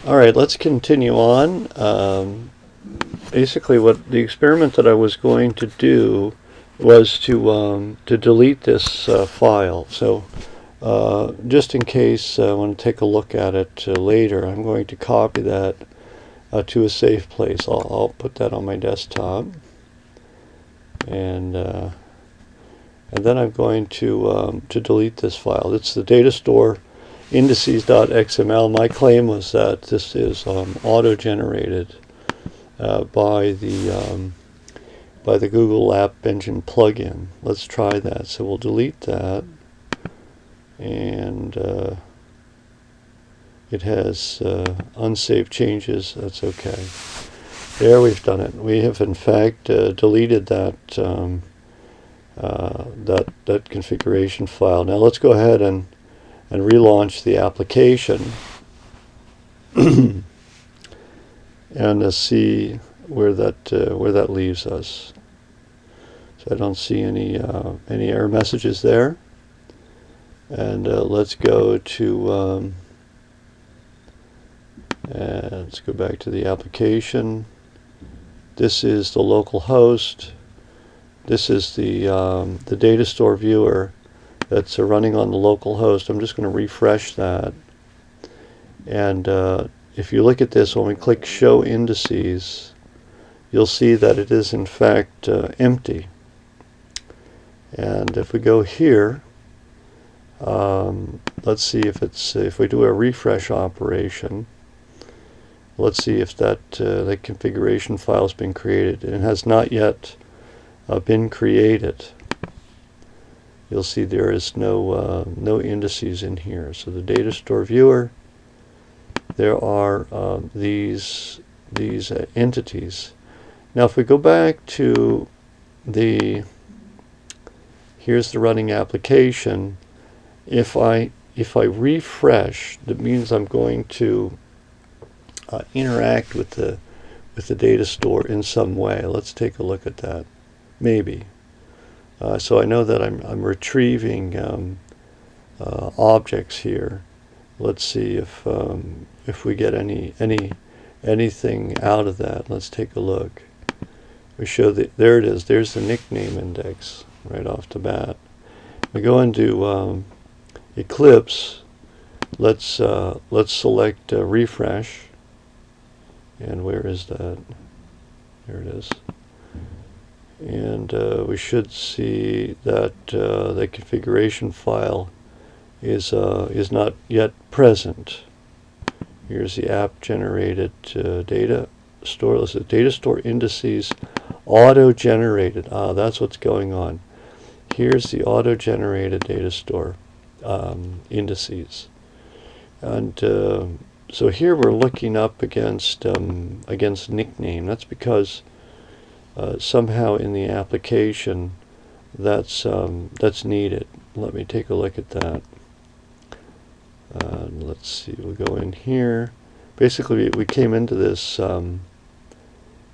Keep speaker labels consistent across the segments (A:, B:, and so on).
A: All right, let's continue on. Basically, what the experiment that I was going to do was to delete this file. So, just in case I want to take a look at it later, I'm going to copy that to a safe place. I'll put that on my desktop, and then I'm going to delete this file. It's the data store indices.xml. My claim was that this is auto-generated by the Google App Engine plugin. Let's try that. So we'll delete that, and it has unsaved changes. That's okay. There, we've done it. We have in fact deleted that that configuration file. Now let's go ahead and relaunch the application and see where that leaves us. So I don't see any error messages there. And let's go to let's go back to the application. This is the local host. This is the data store viewer that's running on the local host. I'm just going to refresh that. And if you look at this, when we click Show Indices, you'll see that it is in fact empty. And if we go here, let's see if we do a refresh operation. Let's see if that configuration file has been created. It has not yet been created. You'll see there is no indices in here. So the data store viewer, there are these entities. Now if we go back to here's the running application. If I refresh, that means I'm going to interact with the data store in some way. Let's take a look at that. Maybe. So I know that I'm retrieving objects here. Let's see if we get anything out of that. Let's take a look. We show there it is. There's the nickname index right off the bat. We go into Eclipse. Let's select refresh. And where is that? There it is. And we should see that the configuration file is not yet present. Here's the app generated data store. This is data store indices auto generated. That's what's going on. Here's the auto generated data store indices, and so here we're looking up against nickname. That's because somehow in the application that's needed. Let me take a look at that. Let's see. We'll go in here. Basically, we came into this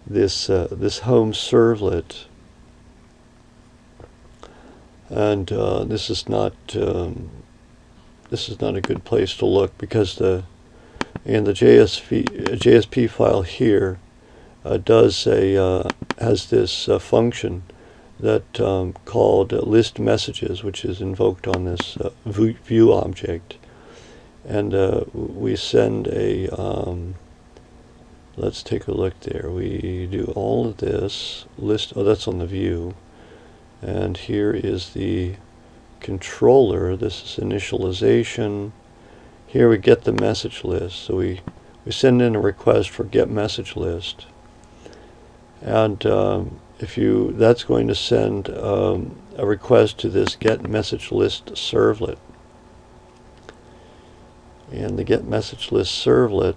A: this home servlet, and this is not a good place to look, because the JSP file here has this function that called list messages, which is invoked on this view object, and we send a let's take a look there. We do all of this list. Oh, that's on the view, and here is the controller. This is initialization. Here we get the message list. So we send in a request for get message list, and that's going to send a request to this get message list servlet. And the get message list servlet,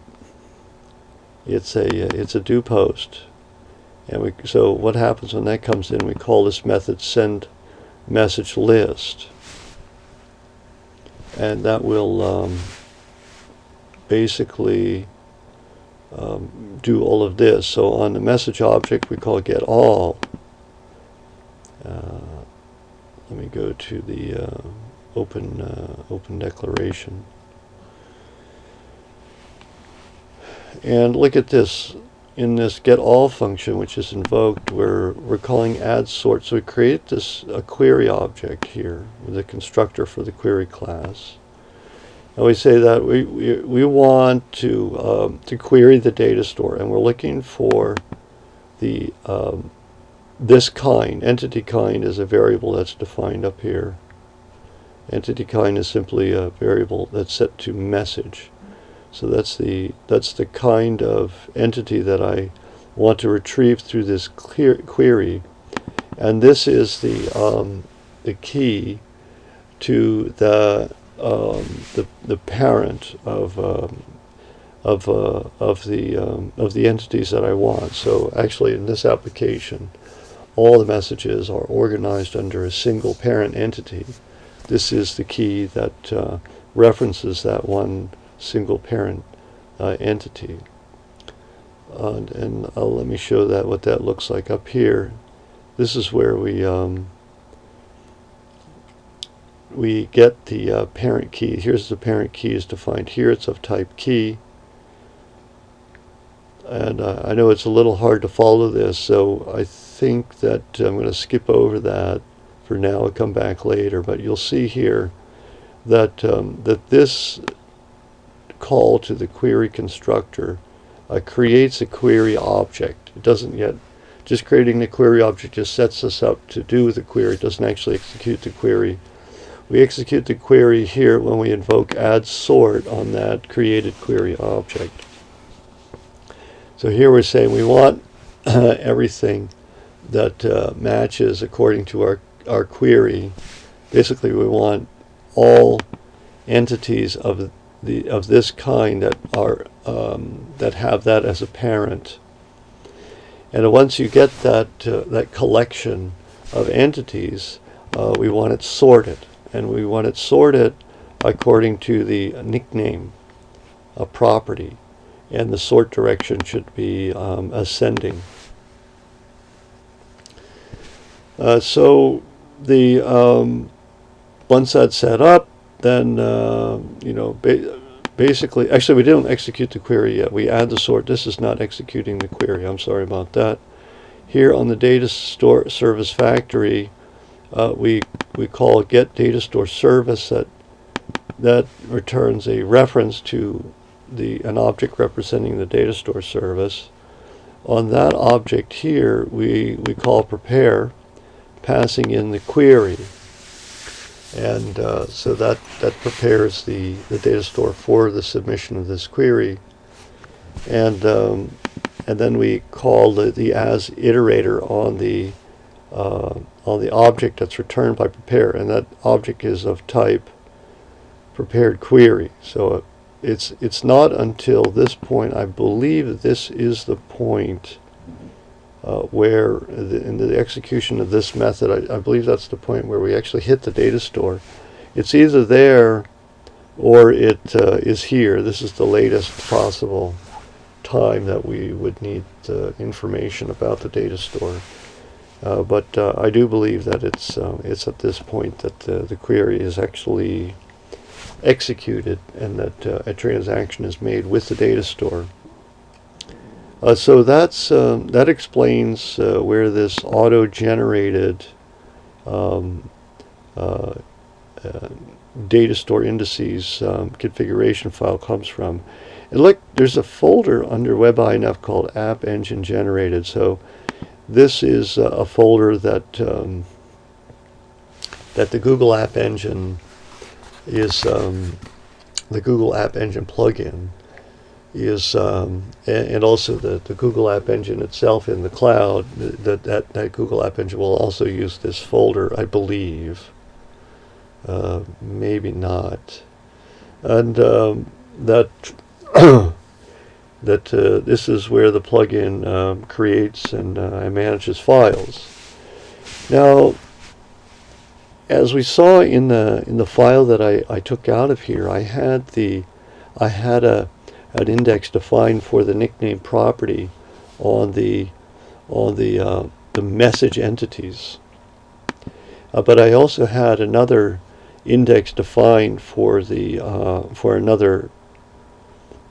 A: it's a do post, and so what happens when that comes in? We call this method send message list, and that will basically do all of this. So on the message object we call get all. Let me go to the open declaration. And look at this. In this get all function, which is invoked, we're calling add sort. So we create this a query object here with a constructor for the query class. And we say that we want to query the data store, and we're looking for the this kind. Entity kind is a variable that's defined up here. Entity kind is simply a variable that's set to message. So that's the kind of entity that I want to retrieve through this query, and this is the key to the parent of the entities that I want. So actually, in this application, all the messages are organized under a single parent entity. This is the key that references that one single parent entity. And let me show that what that looks like up here. This is where we get the parent key. Here's the parent key is defined here. It's of type key. And I know it's a little hard to follow this, so I think that I'm going to skip over that for now and come back later. But you'll see here that that this call to the query constructor creates a query object. It doesn't yet, just creating the query object just sets us up to do the query. It doesn't actually execute the query. We execute the query here when we invoke add sort on that created query object. So here we're saying we want everything that matches according to our query. Basically, we want all entities of this kind that are that have that as a parent. And once you get that collection of entities, we want it sorted, and we want it sorted according to the nickname property, and the sort direction should be ascending. So the once that's set up, then basically, actually we didn't execute the query yet. We add the sort. This is not executing the query. I'm sorry about that. Here on the data store service factory, we call get data store service that returns a reference to an object representing the data store service. On that object here, we call prepare, passing in the query. And so that prepares the data store for the submission of this query, and then we call the as iterator on the object that's returned by prepare, and that object is of type prepared query. So it's not until this point, I believe this is the point where in the execution of this method, I believe that's the point where we actually hit the data store. It's either there or it is here. This is the latest possible time that we would need information about the data store. But I do believe that it's at this point that the query is actually executed and that a transaction is made with the data store. So that explains where this auto-generated data store indices configuration file comes from. And look, there's a folder under WebINF called App Engine Generated. So this is a folder that the Google App Engine is the Google App Engine plugin is, and also the Google App Engine itself in the cloud. That Google App Engine will also use this folder, I believe. Maybe not. And that this is where the plugin creates and manages files. Now, as we saw in the file that I took out of here, I had an index defined for the nickname property on the message entities, but I also had another index defined for the for another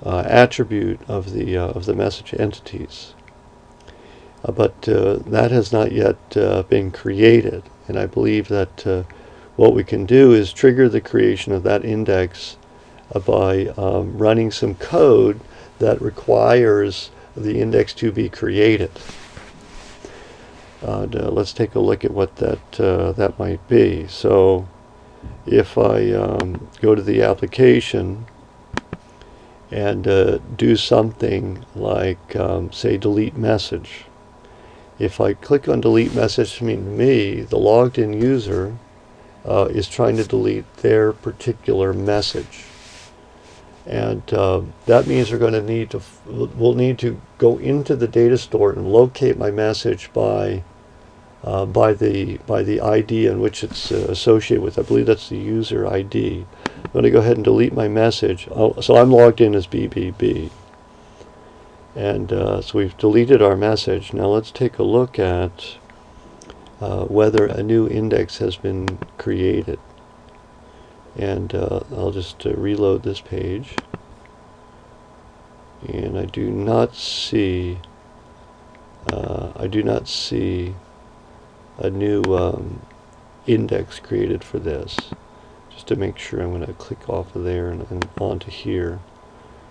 A: attribute of the message entities. But that has not yet been created, and I believe that what we can do is trigger the creation of that index by running some code that requires the index to be created. Let's take a look at what that might be. So if I go to the application and do something like, say, delete message. If I click on delete message, to me, the logged in user is trying to delete their particular message. And that means we'll need to go into the data store and locate my message by the ID in which it's associated with. I believe that's the user ID. I'm going to go ahead and delete my message. So I'm logged in as BBB. And so we've deleted our message. Now let's take a look at whether a new index has been created. And I'll just reload this page. And I do not see a new index created for this. Just to make sure, I'm going to click off of there and onto here.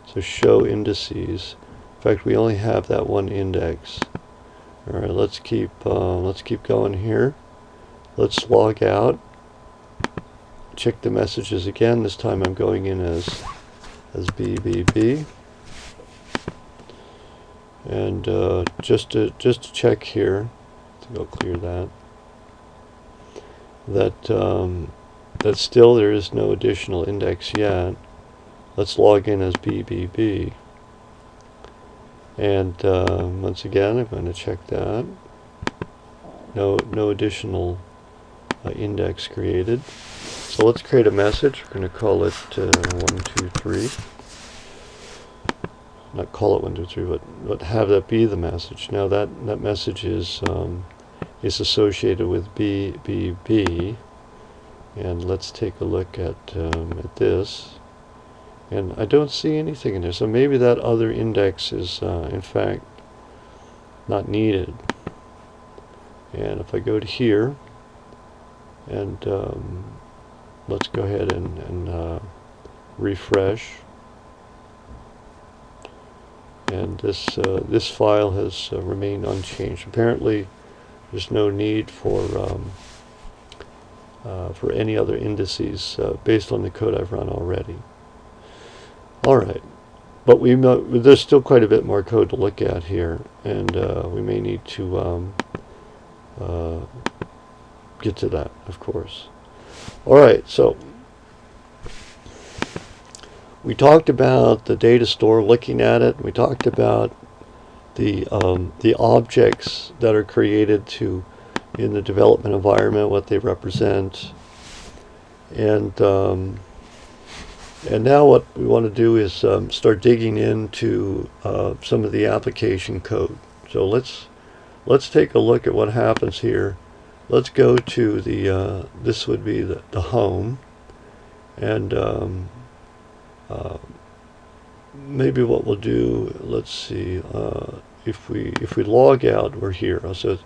A: So show indices. In fact, we only have that one index. All right, let's keep going here. Let's log out. Check the messages again. This time I'm going in as BBB. And just to check here, I think I'll clear that still there is no additional index yet. Let's log in as BBB. And once again, I'm going to check that. No additional index created. So let's create a message. We're going to call it 123. Not call it 123, but have that be the message. Now that message is associated with BBB. And let's take a look at this. And I don't see anything in there. So maybe that other index is, in fact, not needed. And if I go to here, and let's go ahead and refresh. And this file has remained unchanged. Apparently, there's no need for any other indices based on the code I've run already. All right, but there's still quite a bit more code to look at here, and we may need to get to that, of course. All right, so we talked about the data store, looking at it. We talked about the objects that are created in the development environment, what they represent, and now what we want to do is start digging into some of the application code. So let's take a look at what happens here. Let's go to this would be the home, and maybe what we'll do, let's see, if we log out, we're here. So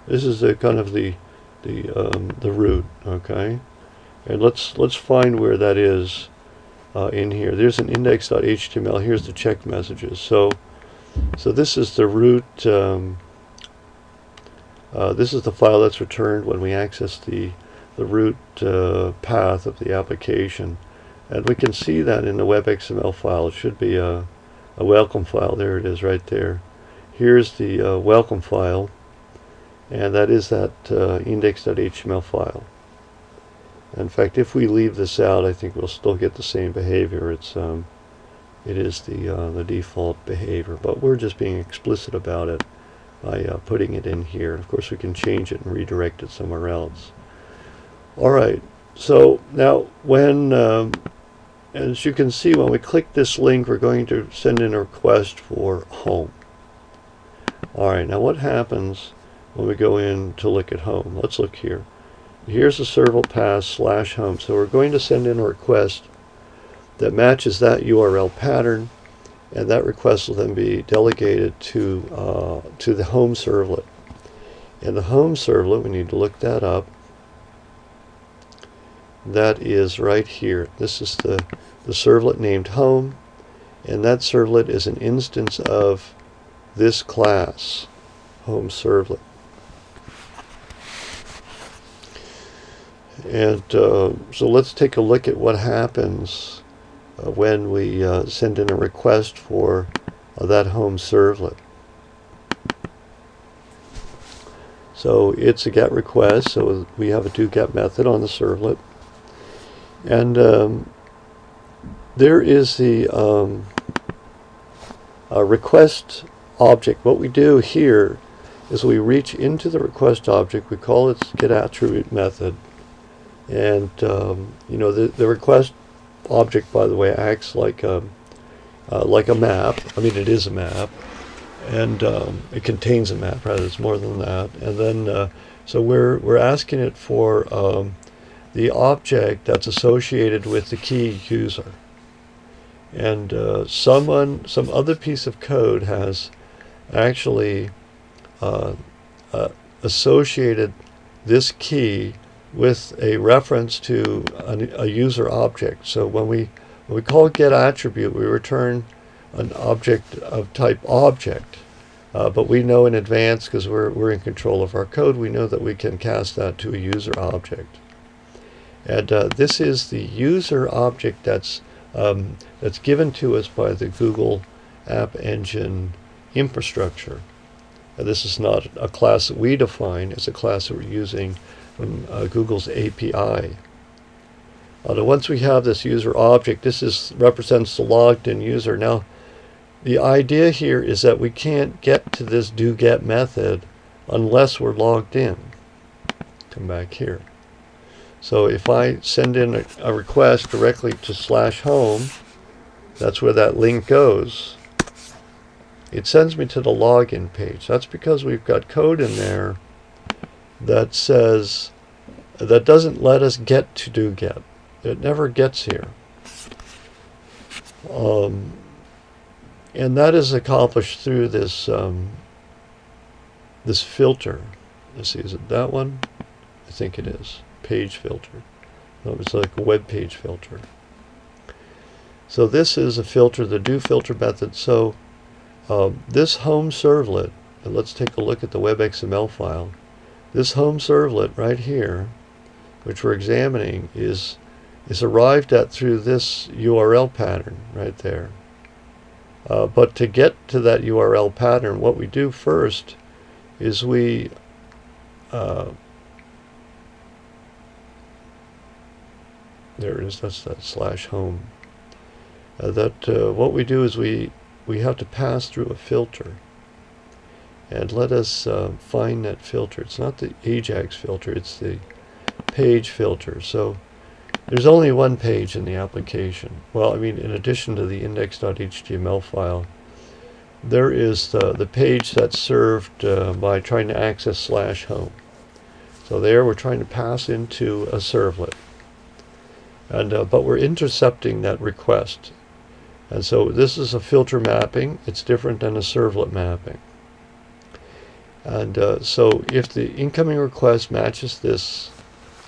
A: this is the kind of the root, okay, and let's find where that is in here. There's an index.html. Here's the check messages. So this is the root. This is the file that's returned when we access the root path of the application. And we can see that in the web.xml file. It should be a welcome file. There it is right there. Here's the welcome file, and that is that index.html file. In fact, if we leave this out, I think we'll still get the same behavior. It is the default behavior, but we're just being explicit about it by putting it in here. Of course, we can change it and redirect it somewhere else. All right. So now, as you can see, when we click this link, we're going to send in a request for home. All right. Now, what happens when we go in to look at home? Let's look here. Here's the serval path /home. So we're going to send in a request that matches that URL pattern, and that request will then be delegated to the home servlet. And the home servlet, we need to look that up. That is right here. This is the servlet named home, and that servlet is an instance of this class, home servlet. And so let's take a look at what happens when we send in a request for that home servlet. So it's a GET request, so we have a doGET method on the servlet. And there is the request object. What we do here is we reach into the request object. We call its getAttribute method. And you know, the request object, by the way, acts like a map. I mean, it is a map, and it contains a map. Rather, it's more than that. And then, so we're asking it for the object that's associated with the key user. And some other piece of code has actually associated this key with a reference to a user object. So when we call getAttribute, we return an object of type object, but we know in advance, because we're in control of our code, we know that we can cast that to a user object. And this is the user object that's given to us by the Google App Engine infrastructure. This is not a class that we define; it's a class that we're using from Google's API. Now once we have this user object, this represents the logged in user. Now the idea here is that we can't get to this doGET method unless we're logged in. Come back here. So if I send in a request directly to /home, that's where that link goes. It sends me to the login page. That's because we've got code in there that says, that doesn't let us get to doGET. It never gets here. And that is accomplished through this this filter. Let's see, is it that one? I think it is. Page filter. No, it's like a web page filter. So this is a filter, the doFilter method. So this home servlet, and let's take a look at the web XML file. This home servlet right here, which we're examining, is arrived at through this URL pattern right there. But to get to that URL pattern, what we do first is we there it is, that's that /home. What we do is we have to pass through a filter. And let us find that filter. It's not the Ajax filter, it's the page filter. So there's only one page in the application. Well, I mean, in addition to the index.html file, there is the page that's served by trying to access /home. So there we're trying to pass into a servlet. And but we're intercepting that request. And so this is a filter mapping. It's different than a servlet mapping. And so if the incoming request matches this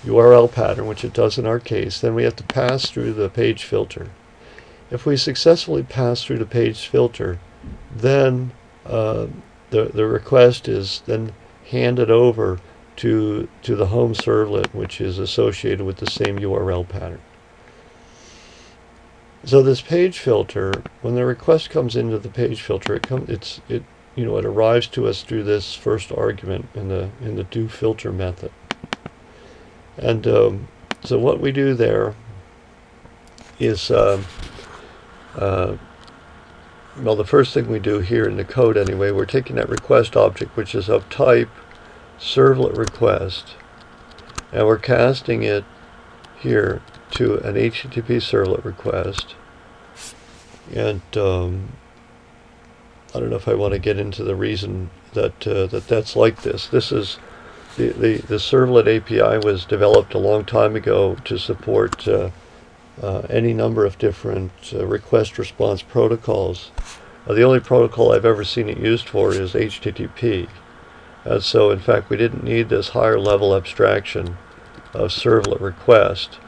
A: URL pattern, which it does in our case, then we have to pass through the page filter. If we successfully pass through the page filter, then the request is then handed over to the home servlet, which is associated with the same URL pattern. So this page filter, when the request comes into the page filter, it arrives to us through this first argument in the doFilter method. And so what we do there is, well, the first thing we do here in the code anyway, we're taking that request object, which is of type servlet request, and we're casting it here to an HTTP servlet request. And I don't know if I want to get into the reason that that's like this. This is the servlet API was developed a long time ago to support any number of different request-response protocols. The only protocol I've ever seen it used for is HTTP. And so, in fact, we didn't need this higher level abstraction of servlet request.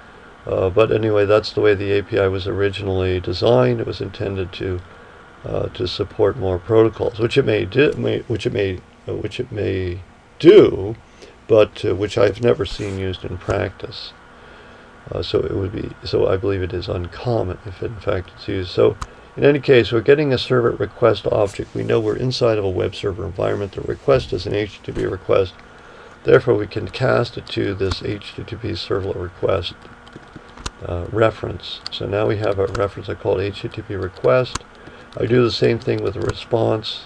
A: But anyway, that's the way the API was originally designed. It was intended to support more protocols, which it may do, but which I've never seen used in practice. So I believe it is uncommon if in fact it's used. So in any case, we're getting a servlet request object. We know we're inside of a web server environment. The request is an HTTP request. Therefore, we can cast it to this HTTP servlet request reference. So now we have a reference I call HTTP request. I do the same thing with a response.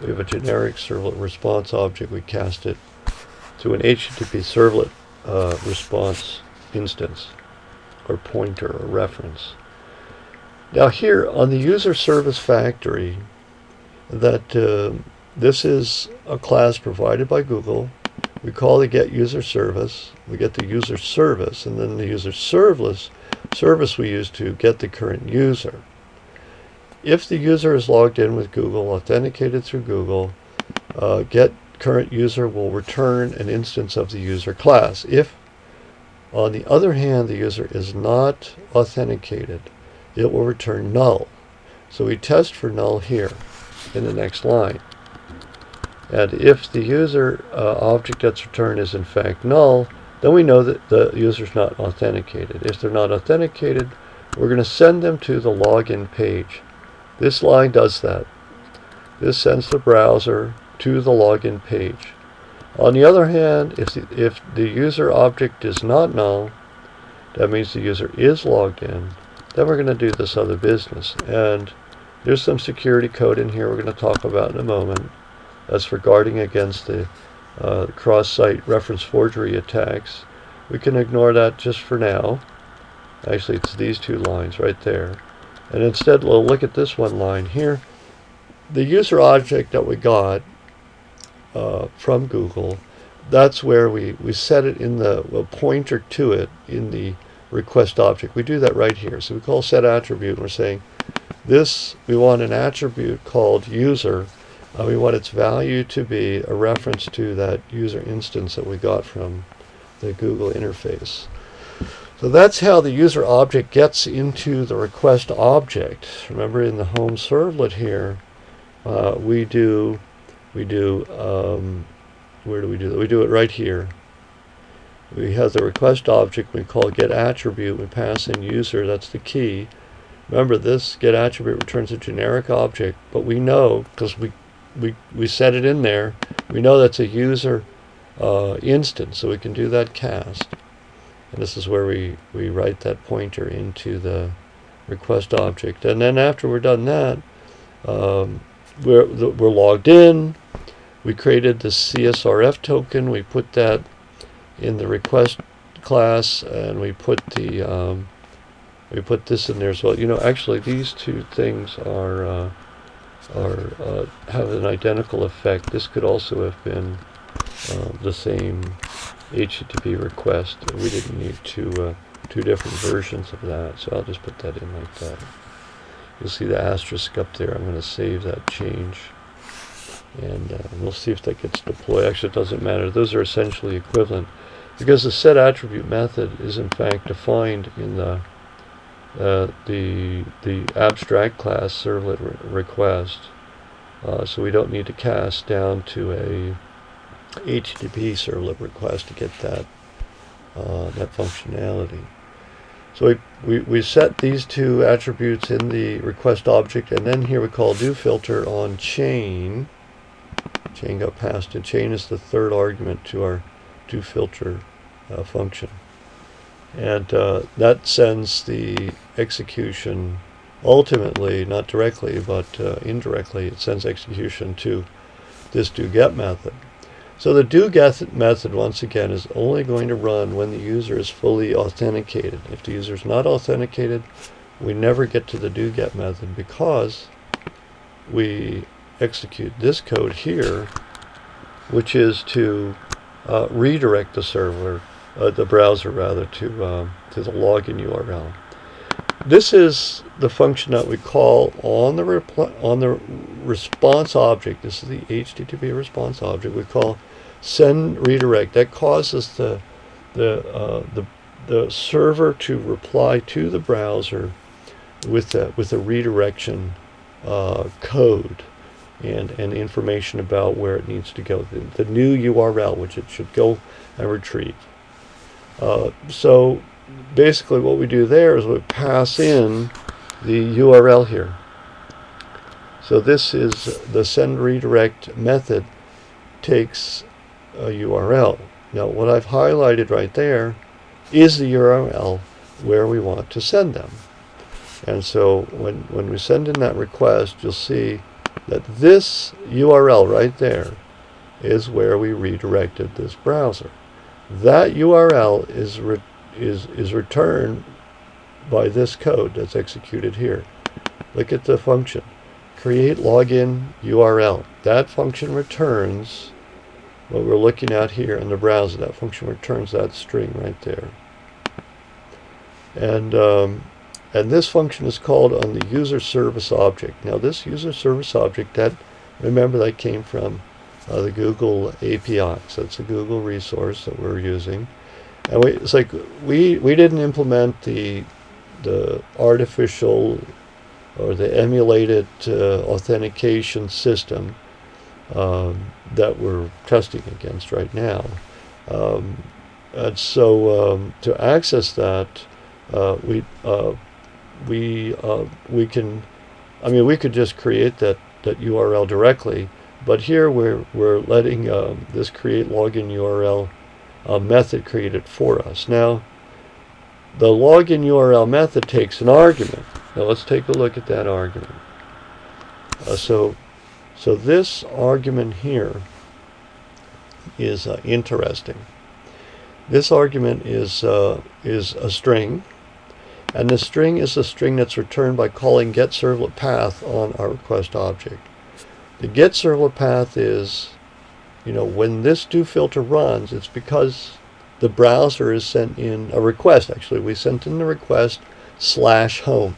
A: We have a generic servlet response object. We cast it to an HTTP servlet response instance or pointer or reference. Now here on the user service factory, that this is a class provided by Google. We call the get user service. We get the user service, and then the user service we use to get the current user. If the user is logged in with Google, authenticated through Google, get current user will return an instance of the user class. If, on the other hand, the user is not authenticated, it will return null. So we test for null here in the next line. And if the user object that's returned is in fact null, then we know that the user is not authenticated. If they're not authenticated, we're going to send them to the login page. This line does that. This sends the browser to the login page. On the other hand, if the user object is not null, that means the user is logged in, then we're going to do this other business. And there's some security code in here we're going to talk about in a moment. That's for guarding against the cross-site reference forgery attacks. We can ignore that just for now. Actually, it's these two lines right there. And instead, we'll look at this one line here. The user object that we got from Google, that's where we set it in the pointer to it in the request object. We do that right here. So we call set attribute, and we're saying this, we want an attribute called user. We want its value to be a reference to that user instance that we got from the Google interface. So that's how the user object gets into the request object. Remember, in the home servlet here, we do where do we do that? We do it right here. We have the request object. We call get attribute. We pass in user. That's the key. Remember, this get attribute returns a generic object, but we know, because we set it in there, we know that's a user instance, so we can do that cast. And this is where we write that pointer into the request object. And then after we're done that, we're logged in. We created the CSRF token. We put that in the request class, and we put the we put this in there as well. You know, actually, these two things are have an identical effect. This could also have been the same HTTP request. We didn't need two different versions of that, so I'll just put that in like that. You'll see the asterisk up there. I'm going to save that change, and we'll see if that gets deployed. Actually, it doesn't matter. Those are essentially equivalent, because the set attribute method is in fact defined in the abstract class servlet request, so we don't need to cast down to a HTTP servlet request to get that that functionality. So we set these two attributes in the request object, and then here we call do filter on chain. Chain got passed in. Chain is the third argument to our do filter function. And that sends the execution, ultimately, not directly, but indirectly, it sends execution to this do-get method. So the do-get method, once again, is only going to run when the user is fully authenticated. If the user is not authenticated, we never get to the do-get method, because we execute this code here, which is to redirect the server, the browser rather, to the login URL. this is the function that we call on the response object. This is the HTTP response object. We call send redirect. That causes the server to reply to the browser with a redirection code and information about where it needs to go, the new URL which it should go and retrieve. So basically what we do there is we pass in the URL here. So this is the send redirect method takes a URL. Now what I've highlighted right there is the URL where we want to send them. And so when we send in that request, you'll see that this URL right there is where we redirected this browser. That URL is returned by this code that's executed here. Look at the function. Create login URL. That function returns what we're looking at here in the browser. That function returns that string right there. And this function is called on the user service object. Now this user service object, remember that came from the Google API. So it's a Google resource that we're using. And it's like we didn't implement the artificial or the emulated authentication system that we're testing against right now. And so to access that, we could just create that URL directly, but here we're letting this create login URL method create it for us. Now the login URL method takes an argument. Now let's take a look at that argument. So this argument here is interesting. This argument is a string. And the string is a string that's returned by calling getServletPath on our request object. The getServletPath is, when this doFilter runs, it's because the browser has sent in a request. Actually, we sent in the request /home.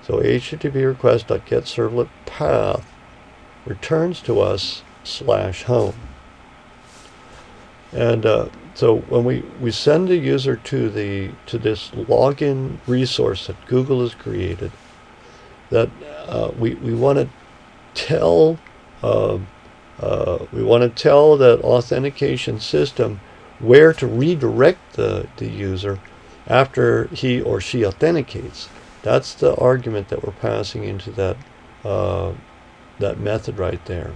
A: So HTTP request.getServletPath returns to us /home. And so when we send a user to this login resource that Google has created, that we want to tell that authentication system where to redirect the user after he or she authenticates. That's the argument that we're passing into that method right there.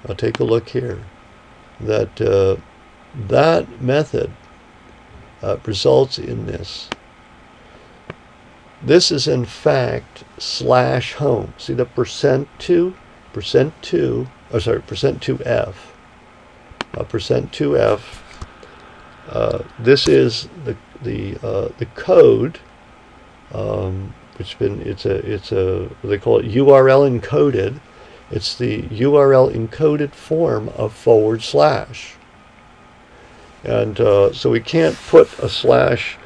A: I'll take a look here. That method results in this. This is in fact /home. See the %2, %2f. %2f. This is the code, they call it URL encoded. It's the URL encoded form of /. And so we can't put a slash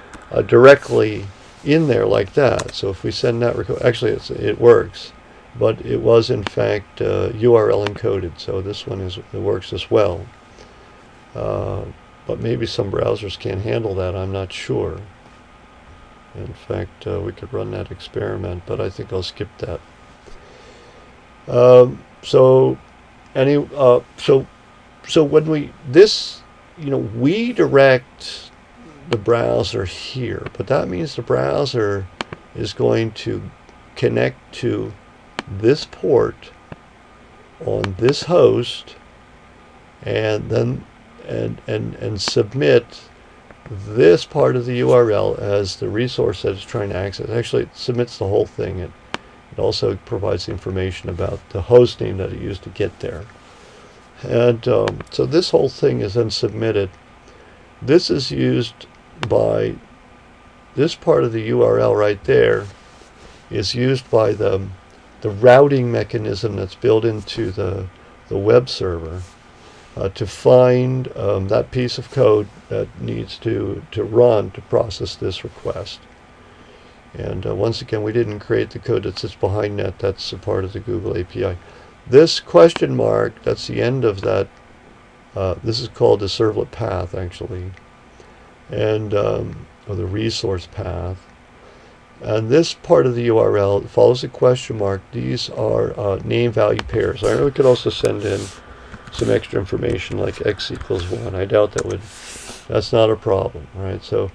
A: directly in there like that. So if we send that request, actually it works, but it was in fact URL encoded. So this one it works as well. But maybe some browsers can't handle that. I'm not sure. In fact, we could run that experiment, but I think I'll skip that. So when we direct the browser here, but that means the browser is going to connect to this port on this host and then and submit this part of the URL as the resource that it's trying to access. Actually, it submits the whole thing. It also provides information about the host name that it used to get there. And so this whole thing is then submitted. This is used by, this part of the URL right there is used by the routing mechanism that's built into the web server to find that piece of code that needs to run to process this request. And once again, we didn't create the code that sits behind that. That's a part of the Google API. This question mark, that's the end of that. This is called the servlet path, actually, and or the resource path. And this part of the URL follows the question mark. These are name value pairs. I know we could also send in some extra information like x equals 1. I doubt that's not a problem, right? So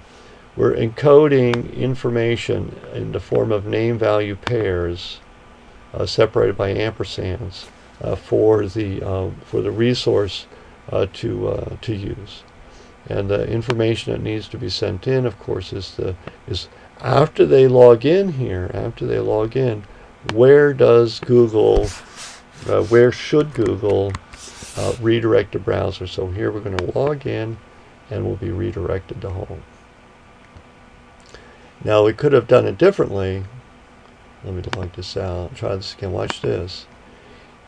A: we're encoding information in the form of name value pairs separated by ampersands for the resource to use. And the information that needs to be sent in, of course, is after they log in here. After they log in, where should Google redirect the browser? So here we're going to log in, and we'll be redirected to home. Now we could have done it differently. Let me log this out. Try this again. Watch this.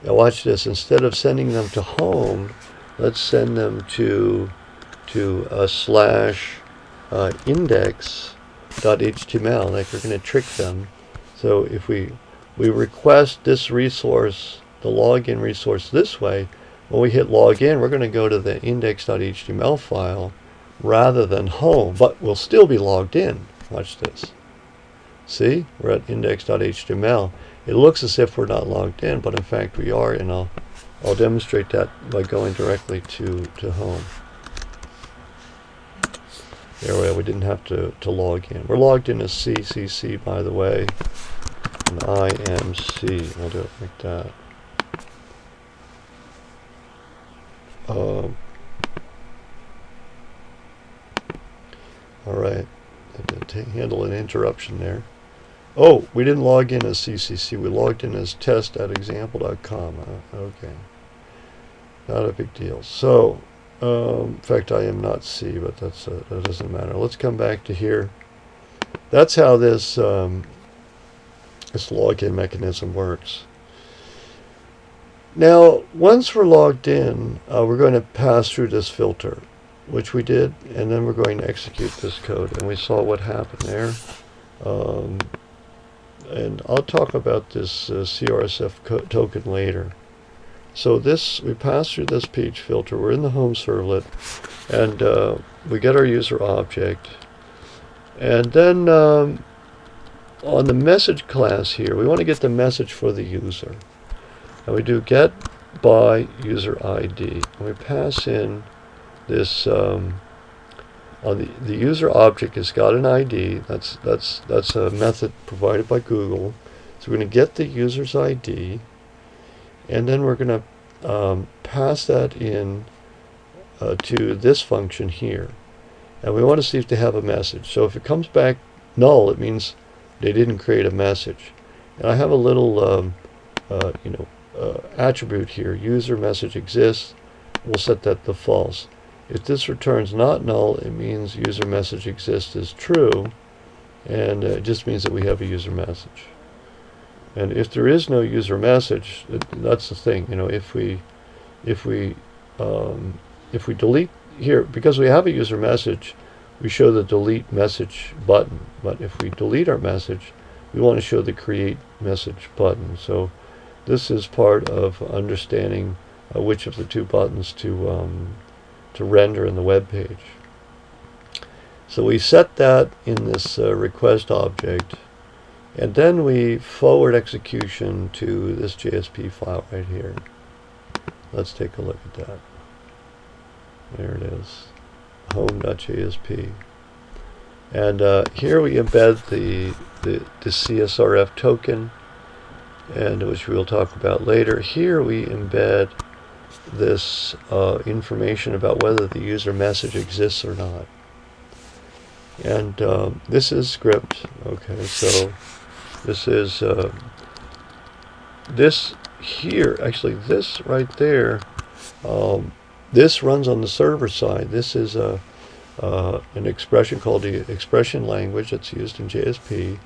A: Now watch this. Instead of sending them to home, let's send them to /index.html. Like we're going to trick them. So if we request this resource, the login resource, this way, when we hit login, we're going to go to the index.html file rather than home, but we'll still be logged in. Watch this. See, we're at index.html. It looks as if we're not logged in, but in fact we are, and I'll demonstrate that by going directly to home. There we didn't have to log in. We're logged in as CCC, by the way, and IMC. We'll do it like that. All right. I had to handle an interruption there. Oh, we didn't log in as CCC. We logged in as test@example.com. Okay. Not a big deal. So, in fact, I am not C, but that doesn't matter. Let's come back to here. That's how this login mechanism works. Now, once we're logged in, we're going to pass through this filter, which we did, and then we're going to execute this code, and we saw what happened there. And I'll talk about this CRSF token later. So we pass through this page filter. We're in the home servlet, and we get our user object. And then on the message class here, we want to get the message for the user. And we do get by user ID. And we pass in this the user object has got an ID. That's a method provided by Google. So we're going to get the user's ID, and then we're going to pass that in to this function here, and we want to see if they have a message. So if it comes back null, it means they didn't create a message. And I have a little attribute here, user message exists. We'll set that to false. If this returns not null, it means user message exists is true, and it just means that we have a user message. And if there is no user message, that's the thing. If we delete here, because we have a user message, we show the delete message button. But if we delete our message, we want to show the create message button. So this is part of understanding which of the two buttons to render in the web page. So we set that in this request object, and then we forward execution to this JSP file right here. Let's take a look at that. There it is, home.jsp. And here we embed the CSRF token, and which we'll talk about later. Here we embed this information about whether the user message exists or not. And this is script. Okay, so this is this here, actually this right there, this runs on the server side. This is an expression called the expression language that's used in JSP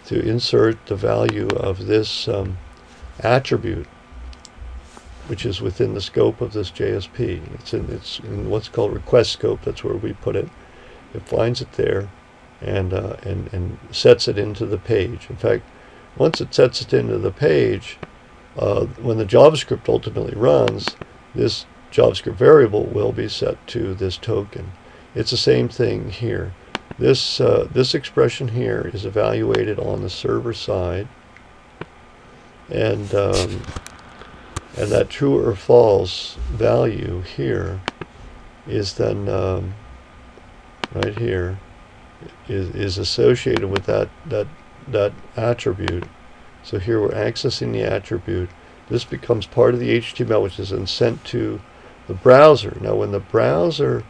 A: to insert the value of this attribute, which is within the scope of this JSP. It's in what's called request scope. That's where we put it. It finds it there, and sets it into the page. In fact, once it sets it into the page, when the JavaScript ultimately runs, this JavaScript variable will be set to this token. It's the same thing here. This expression here is evaluated on the server side, and that true or false value here is then right here is associated with that attribute. So here we're accessing the attribute. This becomes part of the HTML, which is then sent to the browser. Now when the browser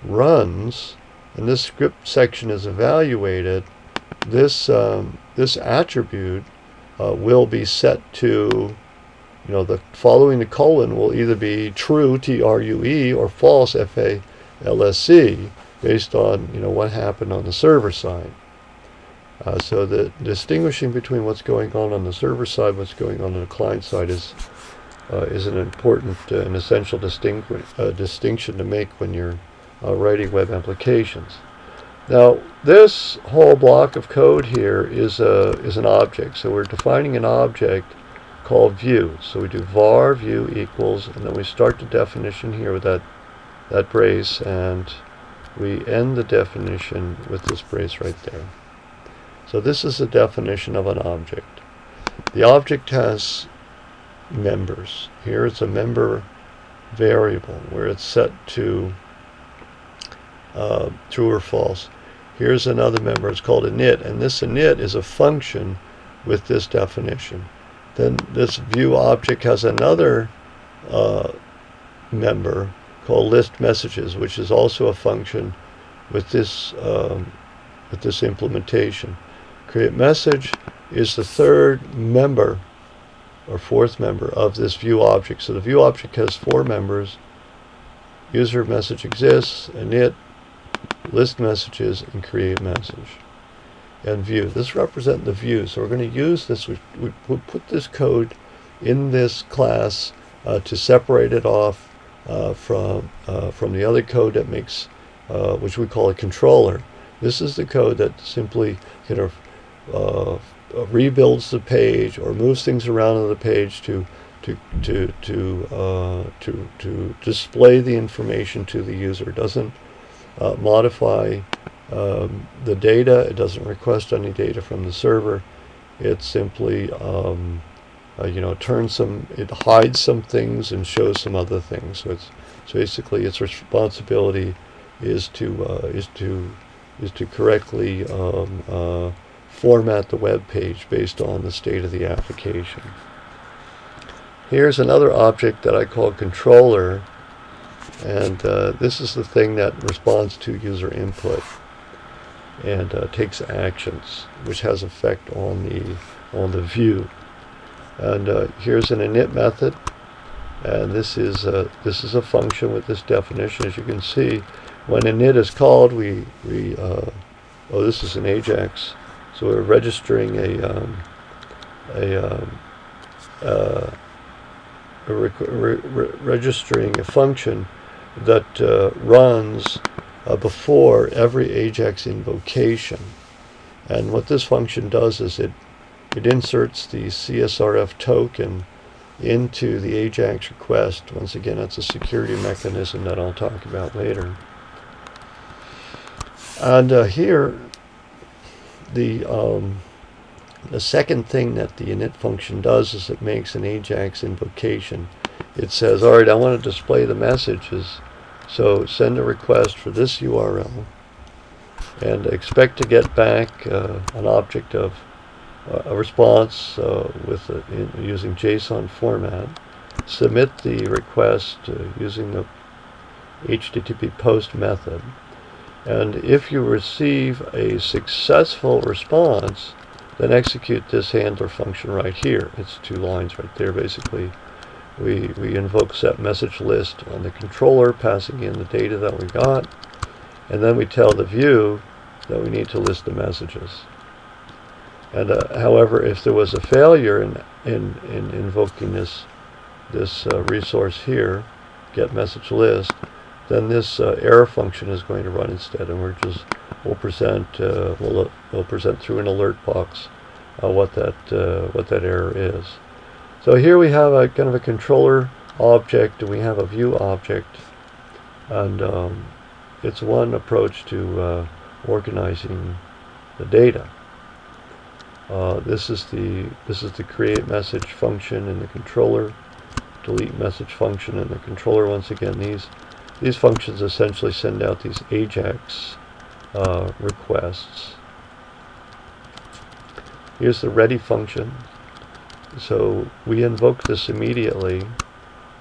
A: runs and this script section is evaluated, this attribute will be set to, the following the colon will either be true, TRUE, or false, FALSC, based on what happened on the server side. So the distinguishing between what's going on the server side, what's going on the client side is an important and essential distinction to make when you're writing web applications. Now, this whole block of code here is an object. So we're defining an object called view. So we do var view equals, and then we start the definition here with that brace, and we end the definition with this brace right there. So this is the definition of an object. The object has members. Here it's a member variable where it's set to true or false. Here's another member. It's called init, and this init is a function with this definition. Then this view object has another member called list messages, which is also a function with this implementation. Create message is the third member or fourth member of this view object. So the view object has four members: user message exists, init, list messages, and create message. And view. This represents the view. So we're going to use this. We put this code in this class to separate it off from the other code that makes, which we call a controller. This is the code that simply rebuilds the page or moves things around on the page to display the information to the user. It doesn't modify the data. It doesn't request any data from the server. It simply it hides some things and shows some other things. So basically its responsibility is to correctly format the web page based on the state of the application. Here's another object that I call controller, and this is the thing that responds to user input and takes actions, which has effect on the view. And here's an init method, and this is a function with this definition. As you can see, when init is called, this is an Ajax, so we're registering registering a function that runs before every Ajax invocation. And what this function does is it inserts the CSRF token into the Ajax request. Once again, that's a security mechanism that I'll talk about later. And here, the second thing that the init function does is it makes an Ajax invocation. It says, all right, I want to display the messages, so send a request for this URL and expect to get back an object of a response using JSON format. Submit the request using the HTTP post method. And if you receive a successful response, then execute this handler function right here. It's 2 lines right there. Basically, we invoke set message list on the controller, passing in the data that we got, and then we tell the view that we need to list the messages. And however, if there was a failure in invoking this resource here, get message list, then this error function is going to run instead, and we're just will present will present through an alert box what that error is. So here we have a kind of a controller object, and we have a view object, and it's one approach to organizing the data. This is the create message function in the controller, delete message function in the controller. Once again, these functions essentially send out these Ajax requests. Here's the ready function. So we invoke this immediately,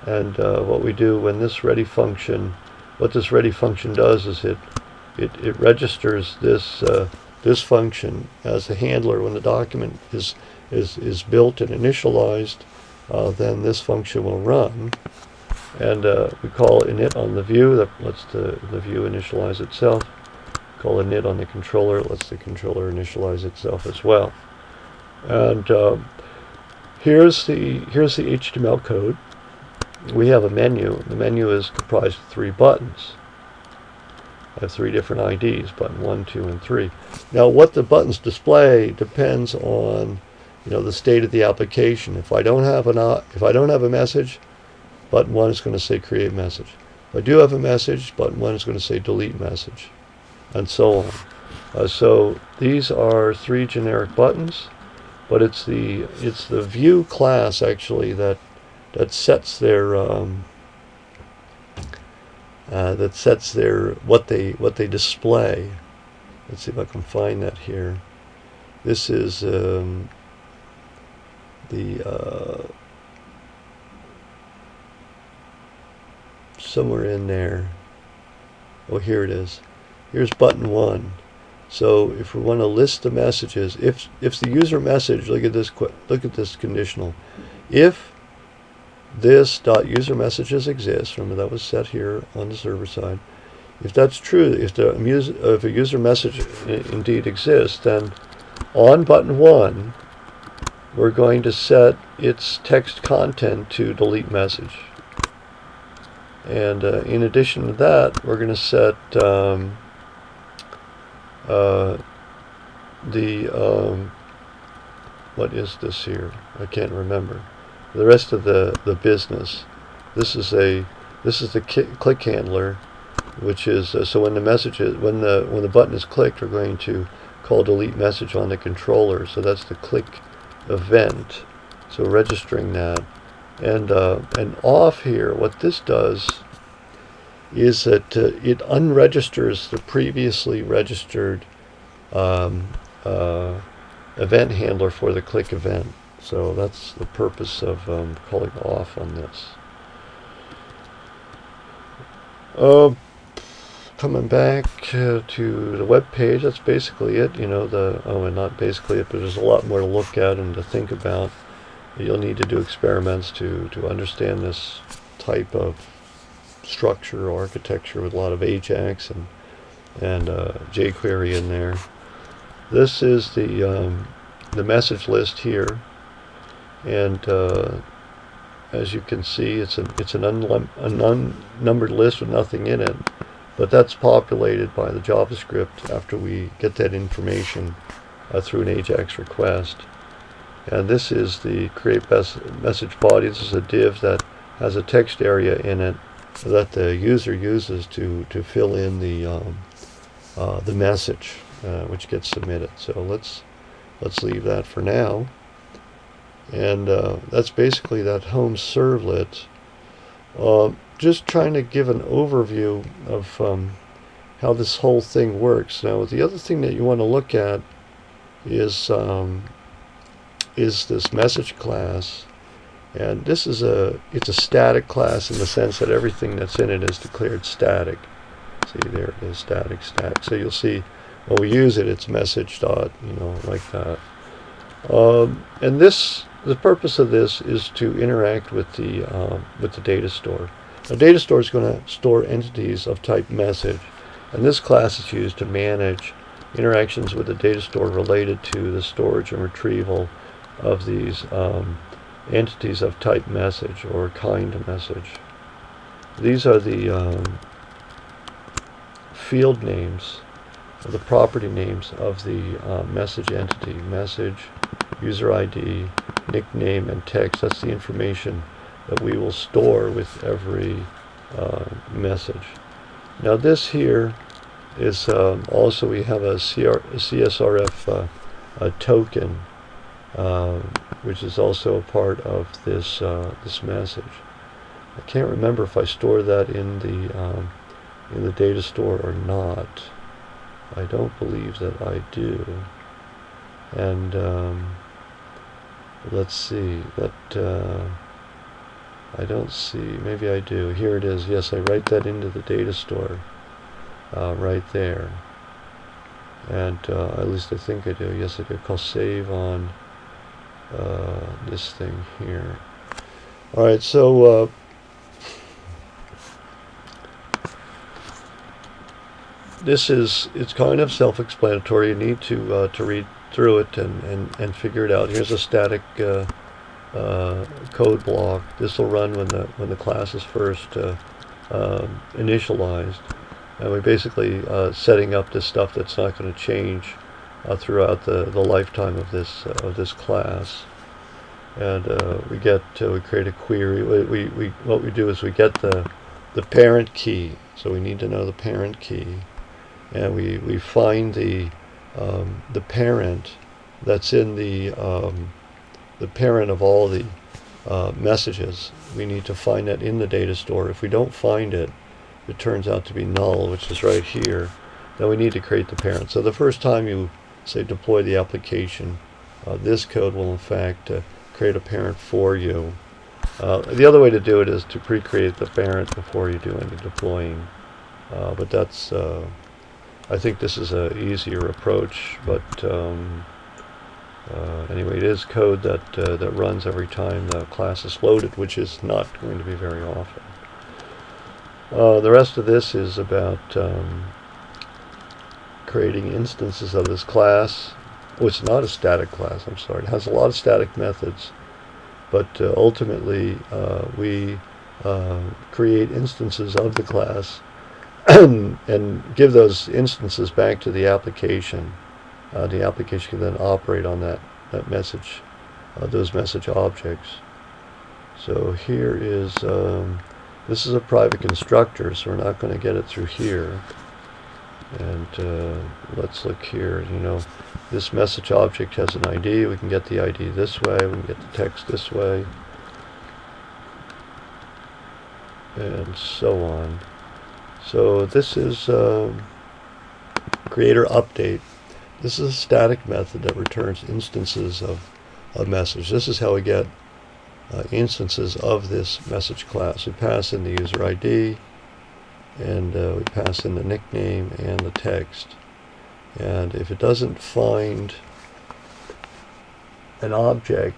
A: and what we do when this ready function, what this ready function does is it registers this function as a handler. When the document is built and initialized, then this function will run, and we call init on the view. That lets the view initialize itself. Call init on the controller. It lets the controller initialize itself as well. And here's the HTML code. We have a menu. The menu is comprised of 3 buttons. I have 3 different IDs: button 1, 2, and 3. Now, what the buttons display depends on, the state of the application. If I don't have a message, button 1 is going to say create message. If I do have a message, button 1 is going to say delete message, and so on. So these are 3 generic buttons, but it's the view class actually that sets their what they display. Let's see if I can find that here. This is somewhere in there. Oh, here it is. Here's button 1. So if we want to list the messages, if the user message, look at this conditional, if this .user messages exists, remember that was set here on the server side. If that's true, if a user message indeed exists, then on button 1 we're going to set its text content to delete message. And in addition to that, we're going to set what is this here? I can't remember. The rest of the business. This is the click handler, which is so when the button is clicked, we're going to call delete message on the controller. So that's the click event. So registering that, and off here, what this does is that it unregisters the previously registered event handler for the click event. So that's the purpose of calling off on this. Coming back to the web page, that's basically it. And not basically it, but there's a lot more to look at and to think about. You'll need to do experiments to understand this type of structure or architecture with a lot of Ajax and jQuery in there. This is the message list here, and as you can see, it's an unnumbered list with nothing in it, but that's populated by the JavaScript after we get that information through an Ajax request. And this is the create message body. This is a div that has a text area in it that the user uses to fill in the message which gets submitted. So let's leave that for now. And that's basically that home servlet. Just trying to give an overview of how this whole thing works. Now, the other thing that you want to look at is this message class, and this is it's a static class in the sense that everything that's in it is declared static. See, there it is, static. So you'll see when we use it, it's message dot, like that. And the purpose of this is to interact with the data store. The data store is going to store entities of type message, and this class is used to manage interactions with the data store related to the storage and retrieval of these entities of type message or kind message. These are the field names the property names of the message entity. Message, user ID, nickname, and text. That's the information that we will store with every message. Now this here is also, we have a CSRF token, which is also a part of this this message. I can't remember if I store that in the data store or not. I don't believe that I do. And let's see, that I don't see, maybe I do. Here it is. Yes, I write that into the data store right there. And at least I think I do. Yes, I do. Call save on this thing here. All right, so it's kind of self-explanatory. You need to read through it and figure it out. Here's a static code block. This will run when the class is first initialized, and we're basically setting up this stuff that's not going to change throughout the lifetime of this class. And we create a query. What we do is we get the parent key. So we need to know the parent key, and we find the parent that's in the parent of all the messages. We need to find that in the data store. If we don't find it, it turns out to be null, which is right here. Then we need to create the parent. So the first time you say deploy the application, this code will in fact create a parent for you. The other way to do it is to pre-create the parent before you do any deploying. But that's, I think this is an easier approach. But anyway, it is code that runs every time the class is loaded, which is not going to be very often. The rest of this is about creating instances of this class. Oh, it's not a static class, I'm sorry. It has a lot of static methods, but ultimately we create instances of the class and give those instances back to the application. The application can then operate on that message, those message objects. So here is, this is a private constructor, so we're not going to get it through here. And let's look here. You know, this message object has an ID. We can get the ID this way. We can get the text this way, and so on. So this is creator update. This is a static method that returns instances of a message. This is how we get instances of this message class. We pass in the user ID, and we pass in the nickname and the text. And if it doesn't find an object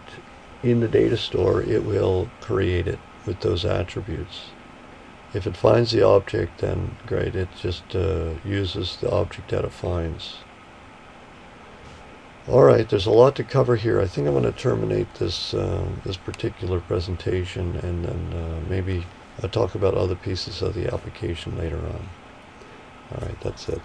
A: in the data store, it will create it with those attributes. If it finds the object, then great, it just uses the object that it finds. Alright, there's a lot to cover here. I think I'm going to terminate this this particular presentation, and then maybe I'll talk about other pieces of the application later on. Alright, that's it.